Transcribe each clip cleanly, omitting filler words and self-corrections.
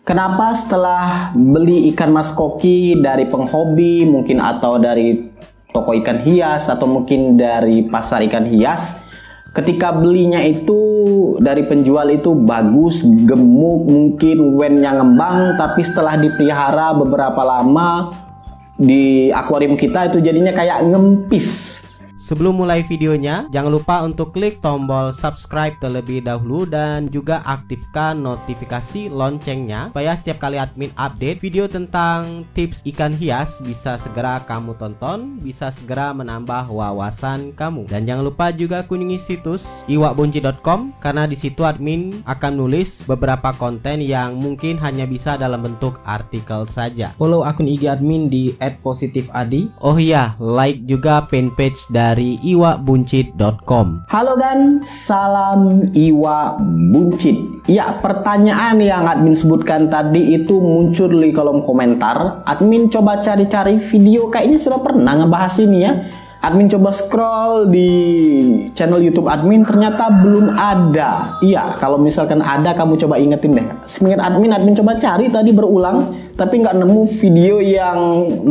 Kenapa setelah beli ikan mas koki dari penghobi mungkin atau dari toko ikan hias atau mungkin dari pasar ikan hias, ketika belinya itu dari penjual itu bagus, gemuk, mungkin wennya ngembang, tapi setelah dipelihara beberapa lama di akuarium kita itu jadinya kayak ngempis. Sebelum mulai videonya, jangan lupa untuk klik tombol subscribe terlebih dahulu dan juga aktifkan notifikasi loncengnya supaya setiap kali admin update video tentang tips ikan hias bisa segera kamu tonton, bisa segera menambah wawasan kamu. Dan jangan lupa juga kunjungi situs iwakbuncit.com karena di situ admin akan nulis beberapa konten yang mungkin hanya bisa dalam bentuk artikel saja. Follow akun IG admin di @positifadi. Oh iya, like juga fanpage dari iwakbuncit.com. Halo gan, salam Iwak Buncit. Ya, pertanyaan yang admin sebutkan tadi itu muncul di kolom komentar. Admin coba cari-cari video, kayaknya sudah pernah ngebahas ini ya. Admin coba scroll di channel YouTube admin, ternyata belum ada. Iya, kalau misalkan ada kamu coba ingetin deh. Semenjak admin coba cari tadi berulang, tapi nggak nemu video yang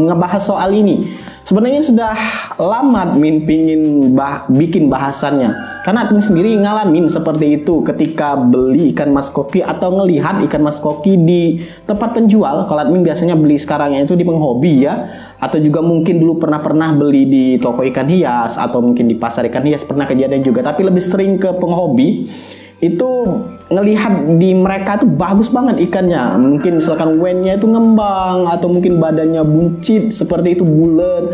ngebahas soal ini. Sebenarnya sudah lama admin pingin bikin bahasannya, karena admin sendiri ngalamin seperti itu ketika beli ikan mas koki atau ngelihat ikan mas koki di tempat penjual. Kalau admin biasanya beli sekarangnya itu di penghobi ya, atau juga mungkin dulu pernah beli di toko ikan hias atau mungkin di pasar ikan hias, pernah kejadian juga, tapi lebih sering ke penghobi. Itu ngelihat di mereka tuh bagus banget ikannya, mungkin misalkan wennya itu ngembang atau mungkin badannya buncit seperti itu, bulat,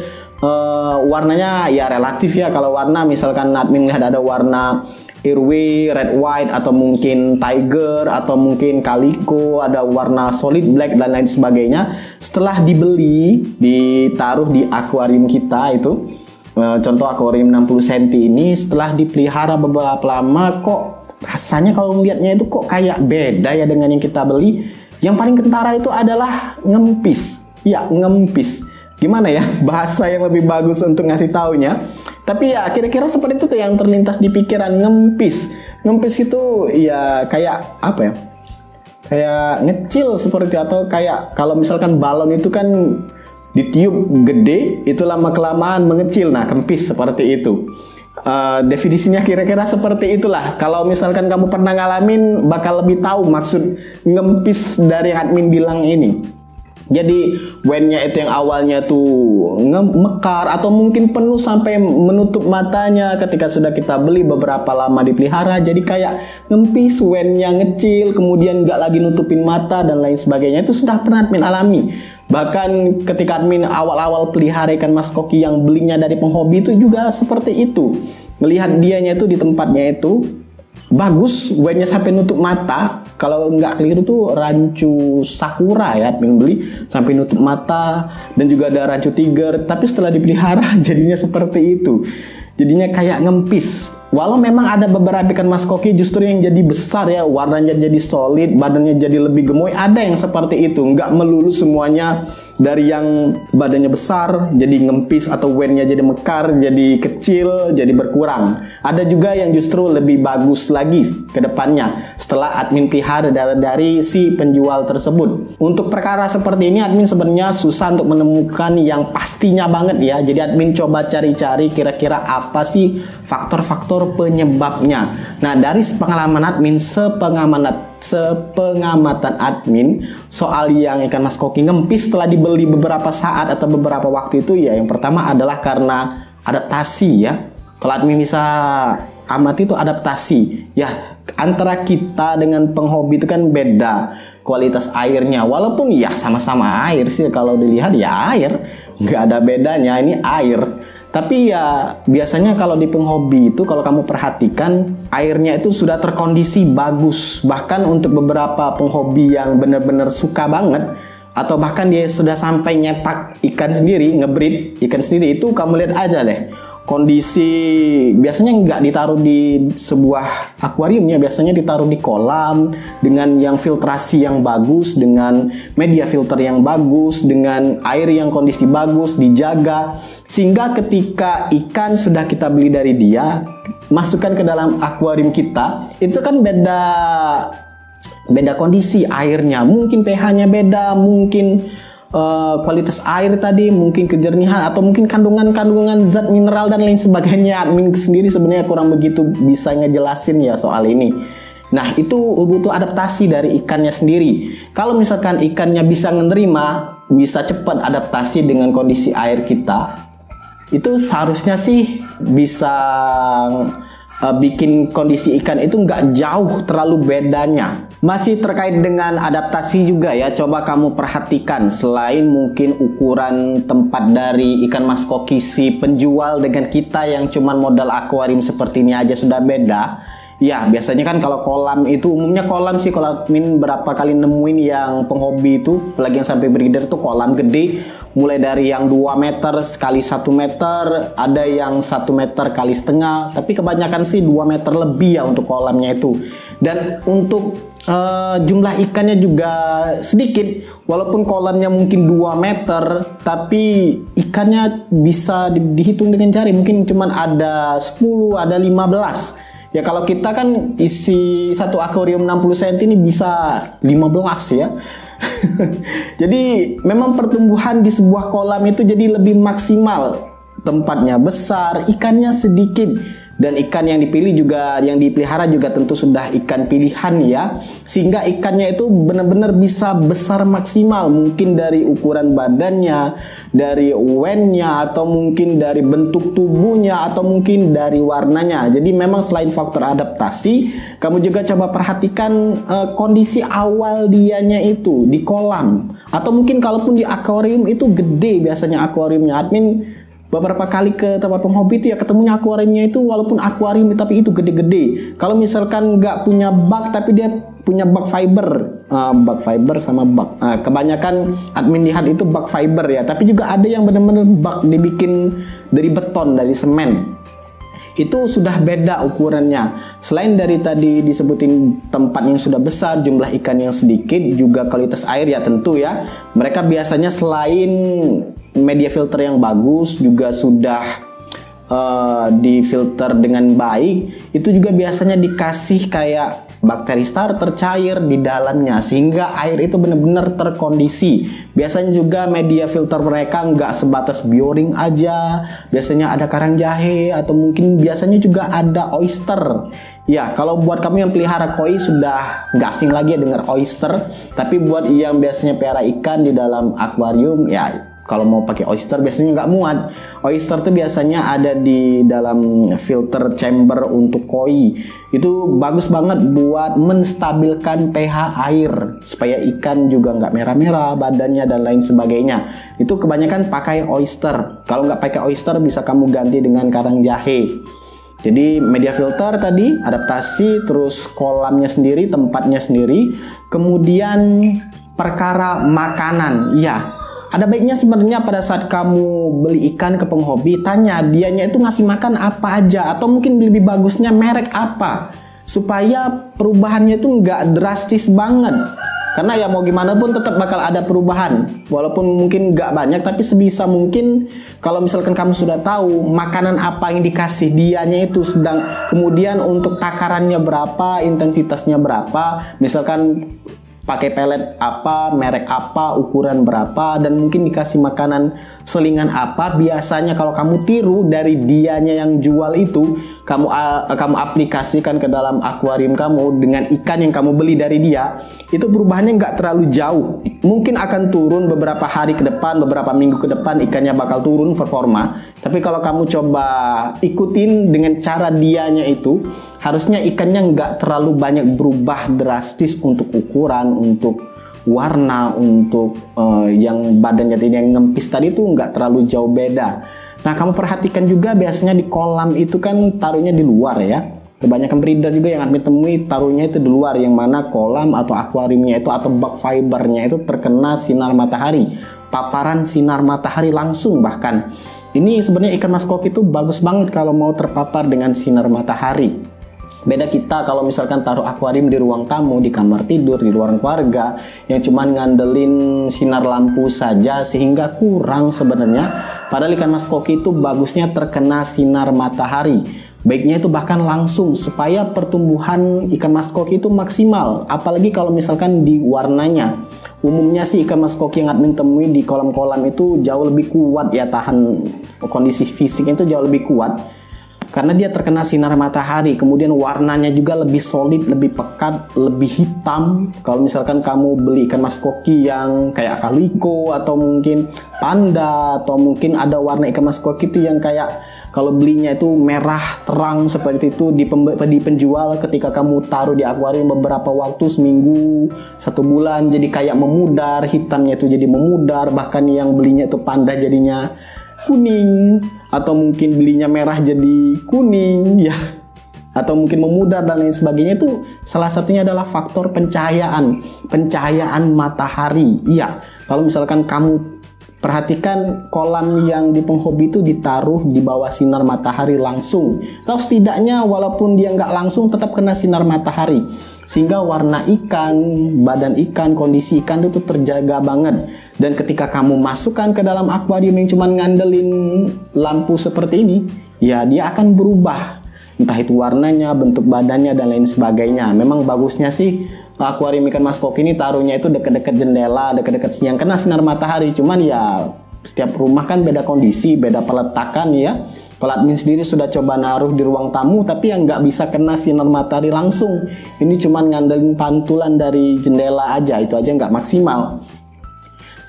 warnanya ya relatif ya. Kalau warna misalkan admin lihat ada warna airway, red white, atau mungkin tiger, atau mungkin calico, ada warna solid black dan lain sebagainya. Setelah dibeli, ditaruh di akuarium kita itu, contoh akuarium 60 cm ini, setelah dipelihara beberapa lama, kok rasanya kalau melihatnya itu kok kayak beda ya dengan yang kita beli. Yang paling kentara itu adalah ngempis. Ya, ngempis. Gimana ya bahasa yang lebih bagus untuk ngasih taunya? Tapi ya kira-kira seperti itu tuh yang terlintas di pikiran, ngempis. Ngempis itu ya kayak apa ya? Kayak ngecil seperti, atau kayak kalau misalkan balon itu kan ditiup gede, itu lama-kelamaan mengecil. Nah, kempis seperti itu. Definisinya kira-kira seperti itulah. Kalau misalkan kamu pernah ngalamin, bakal lebih tahu maksud ngempis dari yang admin bilang ini. Jadi wennya itu yang awalnya tuh mekar atau mungkin penuh sampai menutup matanya, ketika sudah kita beli beberapa lama dipelihara jadi kayak ngempis, wennya ngecil, kemudian nggak lagi nutupin mata dan lain sebagainya. Itu sudah pernah admin alami. Bahkan ketika admin awal-awal pelihara ikan mas koki yang belinya dari penghobi itu juga seperti itu. Melihat dianya itu di tempatnya itu bagus, wennya sampai nutup mata. Kalau nggak keliru tuh rancu sakura ya admin beli, sampai nutup mata. Dan juga ada rancu tiger, tapi setelah dipelihara jadinya seperti itu. Jadinya kayak ngempis. Walau memang ada beberapa ikan mas koki justru yang jadi besar ya, warnanya jadi solid, badannya jadi lebih gemoy. Ada yang seperti itu, nggak melulu semuanya dari yang badannya besar jadi ngempis atau wennya jadi mekar, jadi kecil, jadi berkurang. Ada juga yang justru lebih bagus lagi ke depannya setelah admin pelihara dari si penjual tersebut. Untuk perkara seperti ini admin sebenarnya susah untuk menemukan yang pastinya banget ya. Jadi admin coba cari-cari kira-kira apa sih faktor-faktor penyebabnya. Nah, dari pengalaman admin, sepengamatan admin soal yang ikan mas koki ngempis setelah dibeli beberapa saat atau beberapa waktu itu, ya yang pertama adalah karena adaptasi ya. Kalau admin bisa amati itu adaptasi ya, antara kita dengan penghobi itu kan beda kualitas airnya, walaupun ya sama-sama air sih, kalau dilihat ya air, nggak ada bedanya, ini air. Tapi ya biasanya kalau di penghobi itu, kalau kamu perhatikan, airnya itu sudah terkondisi bagus. Bahkan untuk beberapa penghobi yang benar-benar suka banget, atau bahkan dia sudah sampai nyetak ikan sendiri, ngebreed ikan sendiri, itu kamu lihat aja deh. Kondisi biasanya nggak ditaruh di sebuah akuarium ya, biasanya ditaruh di kolam dengan yang filtrasi yang bagus, dengan media filter yang bagus, dengan air yang kondisi bagus, dijaga. Sehingga ketika ikan sudah kita beli dari dia, masukkan ke dalam akuarium kita, itu kan beda beda kondisi airnya, mungkin pH-nya beda, mungkin kualitas air tadi, mungkin kejernihan, atau mungkin kandungan zat mineral dan lain sebagainya. Admin sendiri sebenarnya kurang begitu bisa ngejelasin ya soal ini. Nah, itu butuh adaptasi dari ikannya sendiri. Kalau misalkan ikannya bisa menerima, bisa cepat adaptasi dengan kondisi air kita, itu seharusnya sih bisa bikin kondisi ikan itu nggak jauh terlalu bedanya. Masih terkait dengan adaptasi juga ya, coba kamu perhatikan, selain mungkin ukuran tempat dari ikan mas koki si penjual dengan kita yang cuman modal akuarium seperti ini aja sudah beda. Ya, biasanya kan kalau kolam itu, umumnya kolam sih, kalau admin berapa kali nemuin yang penghobi itu, apalagi yang sampai breeder tuh kolam gede, mulai dari yang 2 meter kali 1 meter, ada yang 1 meter kali setengah, tapi kebanyakan sih 2 meter lebih ya untuk kolamnya itu. Dan untuk jumlah ikannya juga sedikit, walaupun kolamnya mungkin 2 meter, tapi ikannya bisa dihitung dengan jari, mungkin cuman ada 10, ada 15. Ya kalau kita kan isi satu akuarium 60 cm ini bisa 15 ya. Jadi memang pertumbuhan di sebuah kolam itu jadi lebih maksimal. Tempatnya besar, ikannya sedikit. Dan ikan yang dipilih juga, yang dipelihara juga tentu sudah ikan pilihan ya. Sehingga ikannya itu benar-benar bisa besar maksimal. Mungkin dari ukuran badannya, dari wennya, atau mungkin dari bentuk tubuhnya, atau mungkin dari warnanya. Jadi memang selain faktor adaptasi, kamu juga coba perhatikan kondisi awal dianya itu di kolam. Atau mungkin kalaupun di akuarium itu gede biasanya akuariumnya. Admin beberapa kali ke tempat penghobi itu ya ketemunya akuariumnya itu walaupun akuarium tapi itu gede-gede. Kalau misalkan nggak punya bak tapi dia punya bak fiber, sama bak. Kebanyakan admin lihat itu bak fiber ya. Tapi juga ada yang benar-benar bak dibikin dari beton, dari semen. Itu sudah beda ukurannya. Selain dari tadi disebutin tempat yang sudah besar, jumlah ikan yang sedikit, juga kualitas air ya tentu ya. Mereka biasanya selain media filter yang bagus, juga sudah difilter dengan baik, itu juga biasanya dikasih kayak bakteri starter cair di dalamnya sehingga air itu benar-benar terkondisi. Biasanya juga media filter mereka nggak sebatas bioring aja, biasanya ada karang jahe atau mungkin biasanya juga ada oyster. Ya, kalau buat kamu yang pelihara koi sudah nggak asing lagi ya dengar oyster, tapi buat yang biasanya pelihara ikan di dalam akuarium ya, kalau mau pakai oyster biasanya nggak muat. Oyster tuh biasanya ada di dalam filter chamber untuk koi. Itu bagus banget buat menstabilkan pH air supaya ikan juga nggak merah-merah badannya dan lain sebagainya. Itu kebanyakan pakai oyster. Kalau nggak pakai oyster bisa kamu ganti dengan karang jahe. Jadi media filter tadi, adaptasi, terus kolamnya sendiri, tempatnya sendiri, kemudian perkara makanan. Ya, ada baiknya sebenarnya pada saat kamu beli ikan ke penghobi, tanya dianya itu ngasih makan apa aja, atau mungkin lebih bagusnya merek apa, supaya perubahannya itu nggak drastis banget. Karena ya mau gimana pun tetap bakal ada perubahan, walaupun mungkin nggak banyak, tapi sebisa mungkin kalau misalkan kamu sudah tahu makanan apa yang dikasih dianya itu, sedang kemudian untuk takarannya berapa, intensitasnya berapa, misalkan pakai pelet apa, merek apa, ukuran berapa, dan mungkin dikasih makanan selingan apa. Biasanya kalau kamu tiru dari dianya yang jual itu, kamu aplikasikan ke dalam akuarium kamu dengan ikan yang kamu beli dari dia, itu perubahannya nggak terlalu jauh. Mungkin akan turun beberapa hari ke depan, beberapa minggu ke depan ikannya bakal turun performa. Tapi kalau kamu coba ikutin dengan cara dianya itu, harusnya ikannya nggak terlalu banyak berubah drastis untuk ukuran, untuk warna, untuk yang badannya tadi yang ngempis tadi itu nggak terlalu jauh beda. Nah, kamu perhatikan juga biasanya di kolam itu kan taruhnya di luar ya. Kebanyakan breeder juga yang admin temui taruhnya itu di luar, yang mana kolam atau akuariumnya itu atau bak fibernya itu terkena sinar matahari, paparan sinar matahari langsung bahkan. Ini sebenarnya ikan mas koki itu bagus banget kalau mau terpapar dengan sinar matahari. Beda kita kalau misalkan taruh akuarium di ruang tamu, di kamar tidur, di ruang keluarga, yang cuman ngandelin sinar lampu saja sehingga kurang sebenarnya. Padahal ikan mas koki itu bagusnya terkena sinar matahari. Baiknya itu bahkan langsung supaya pertumbuhan ikan mas koki itu maksimal. Apalagi kalau misalkan di warnanya. Umumnya sih ikan mas koki yang admin temui di kolam-kolam itu jauh lebih kuat ya, tahan kondisi fisiknya itu jauh lebih kuat. Karena dia terkena sinar matahari, kemudian warnanya juga lebih solid, lebih pekat, lebih hitam. Kalau misalkan kamu beli ikan mas koki yang kayak kaliko atau mungkin panda, atau mungkin ada warna ikan mas koki itu yang kayak kalau belinya itu merah terang seperti itu di penjual, ketika kamu taruh di akuarium beberapa waktu, seminggu, 1 bulan, jadi kayak memudar, hitamnya itu jadi memudar, bahkan yang belinya itu panda jadinya kuning, atau mungkin belinya merah jadi kuning ya, atau mungkin memudar dan lain sebagainya. Itu salah satunya adalah faktor pencahayaan matahari. Iya, kalau misalkan kamu perhatikan kolam yang di penghobi itu ditaruh di bawah sinar matahari langsung, atau setidaknya walaupun dia nggak langsung tetap kena sinar matahari, sehingga warna ikan, badan ikan, kondisi ikan itu terjaga banget. Dan ketika kamu masukkan ke dalam akuarium yang cuma ngandelin lampu seperti ini, ya dia akan berubah, entah itu warnanya, bentuk badannya, dan lain sebagainya. Memang bagusnya sih akuarium ikan mas koki ini taruhnya itu dekat-dekat jendela, dekat-dekat yang kena sinar matahari. Cuman ya setiap rumah kan beda kondisi, beda peletakan ya. Kalau admin sendiri sudah coba naruh di ruang tamu, tapi yang nggak bisa kena sinar matahari langsung. Ini cuman ngandelin pantulan dari jendela aja, itu aja nggak maksimal.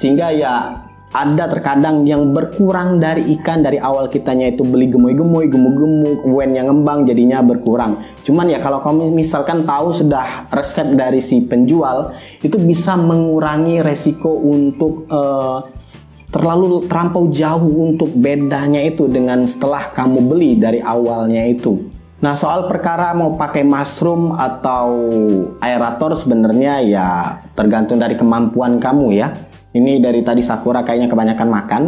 Sehingga ya ada terkadang yang berkurang dari ikan. Dari awal kitanya itu beli gemoy-gemoy, gemuk-gemuk, wen yang ngembang, jadinya berkurang. Cuman ya kalau kamu misalkan tahu sudah resep dari si penjual, itu bisa mengurangi resiko untuk terlampau jauh untuk bedanya itu dengan setelah kamu beli dari awalnya itu. Nah, soal perkara mau pakai mushroom atau aerator sebenarnya ya tergantung dari kemampuan kamu ya. Ini dari tadi Sakura kayaknya kebanyakan makan.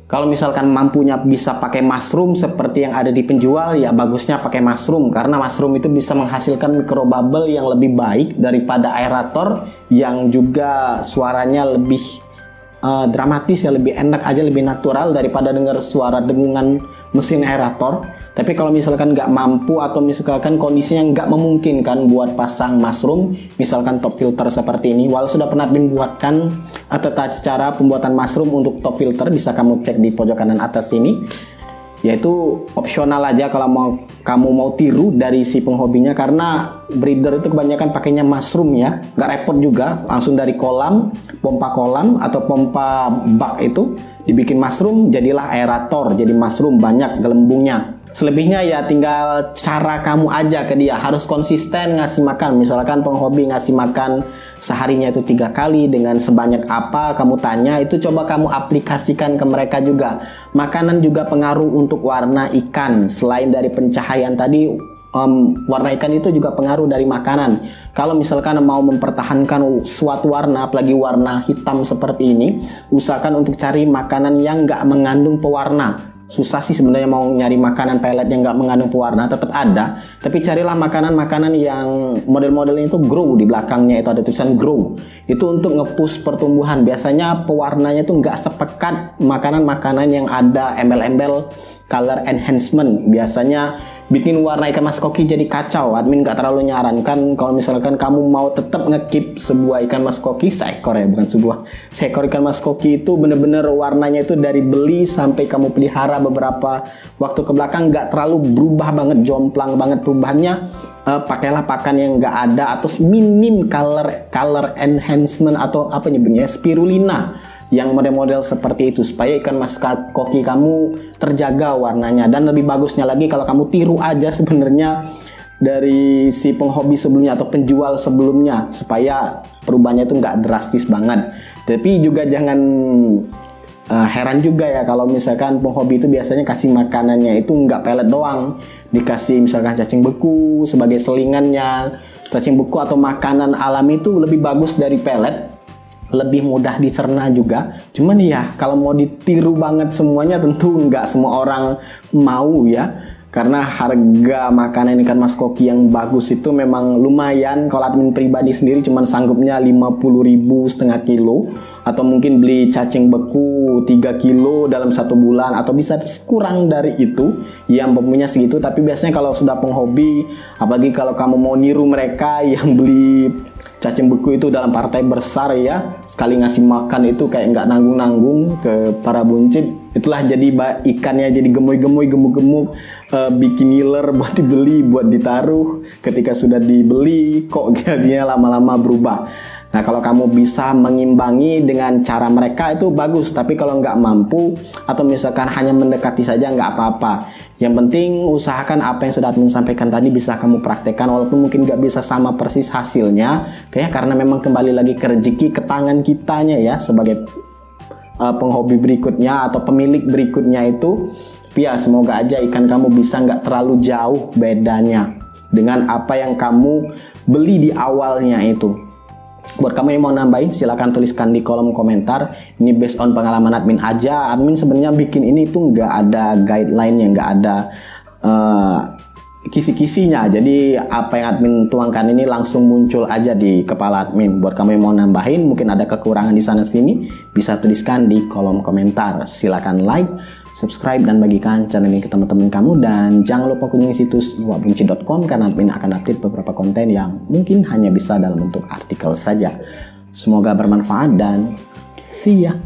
Kalau misalkan mampunya bisa pakai mushroom seperti yang ada di penjual, ya bagusnya pakai mushroom, karena mushroom itu bisa menghasilkan microbubble yang lebih baik daripada aerator yang juga suaranya lebih dramatis ya, lebih enak aja, lebih natural daripada dengar suara dengungan mesin aerator. Tapi kalau misalkan nggak mampu atau misalkan kondisinya nggak memungkinkan buat pasang mushroom, misalkan top filter seperti ini, walau sudah pernah buatkan tata cara pembuatan mushroom untuk top filter, bisa kamu cek di pojok kanan atas sini. Yaitu opsional aja kalau kamu mau tiru dari si penghobinya, karena breeder itu kebanyakan pakainya mushroom ya, nggak repot juga, langsung dari kolam, pompa kolam atau pompa bak itu dibikin mushroom, jadilah aerator, jadi mushroom banyak gelembungnya. Selebihnya ya tinggal cara kamu aja ke dia, harus konsisten ngasih makan. Misalkan penghobi ngasih makan seharinya itu 3 kali dengan sebanyak apa kamu tanya, itu coba kamu aplikasikan ke mereka juga. Makanan juga pengaruh untuk warna ikan. Selain dari pencahayaan tadi, warna ikan itu juga pengaruh dari makanan. Kalau misalkan mau mempertahankan suatu warna, apalagi warna hitam seperti ini, usahakan untuk cari makanan yang nggak mengandung pewarna. Susah sih sebenarnya mau nyari makanan pelet yang nggak mengandung pewarna, tetap ada, tapi carilah makanan-makanan yang model-modelnya itu grow, di belakangnya itu ada tulisan grow, itu untuk nge-push pertumbuhan. Biasanya pewarnanya itu nggak sepekat makanan-makanan yang ada embel-embel color enhancement, biasanya bikin warna ikan mas koki jadi kacau. Admin nggak terlalu nyarankan. Kalau misalkan kamu mau tetap ngekip sebuah ikan mas koki seekor ya, bukan seekor ikan mas koki itu bener-bener warnanya itu dari beli sampai kamu pelihara beberapa waktu ke belakang nggak terlalu berubah banget, jomplang banget perubahannya, pakailah pakan yang nggak ada atau minim color enhancement atau apa nyebutnya, spirulina, yang model-model seperti itu, supaya ikan mas koki kamu terjaga warnanya. Dan lebih bagusnya lagi kalau kamu tiru aja sebenarnya dari si penghobi sebelumnya atau penjual sebelumnya, supaya perubahannya itu nggak drastis banget. Tapi juga jangan heran juga ya kalau misalkan penghobi itu biasanya kasih makanannya itu nggak pelet doang, dikasih misalkan cacing beku sebagai selingannya. Cacing beku atau makanan alami itu lebih bagus dari pelet, lebih mudah dicerna juga. Cuman ya kalau mau ditiru banget semuanya tentu nggak semua orang mau ya, karena harga makanan ikan mas koki yang bagus itu memang lumayan. Kalau admin pribadi sendiri cuma sanggupnya 50.000 setengah kilo, atau mungkin beli cacing beku 3 kilo dalam 1 bulan, atau bisa kurang dari itu yang punya segitu. Tapi biasanya kalau sudah penghobi, apalagi kalau kamu mau niru mereka yang beli cacing beku itu dalam partai besar ya, sekali ngasih makan itu kayak nggak nanggung-nanggung ke para buncit. Itulah jadi ikannya jadi gemoy-gemoy, gemuk-gemuk, bikin ngiler buat dibeli, buat ditaruh. Ketika sudah dibeli kok jadinya lama-lama berubah. Nah, kalau kamu bisa mengimbangi dengan cara mereka itu bagus. Tapi kalau nggak mampu atau misalkan hanya mendekati saja nggak apa-apa. Yang penting usahakan apa yang sudah admin sampaikan tadi bisa kamu praktekkan, walaupun mungkin nggak bisa sama persis hasilnya, kayak karena memang kembali lagi ke rezeki, ke tangan kitanya ya sebagai penghobi berikutnya atau pemilik berikutnya itu. Ya semoga aja ikan kamu bisa nggak terlalu jauh bedanya dengan apa yang kamu beli di awalnya itu. Buat kamu yang mau nambahin silahkan tuliskan di kolom komentar. Ini based on pengalaman admin aja. Admin sebenarnya bikin ini tuh nggak ada guideline-nya, nggak ada kisi-kisinya. Jadi apa yang admin tuangkan ini langsung muncul aja di kepala admin. Buat kamu yang mau nambahin, mungkin ada kekurangan di sana sini, bisa tuliskan di kolom komentar. Silakan like, subscribe, dan bagikan channel ini ke teman-teman kamu. Dan jangan lupa kunjungi situs iwabunchit.com karena admin akan update beberapa konten yang mungkin hanya bisa dalam bentuk artikel saja. Semoga bermanfaat dan see ya.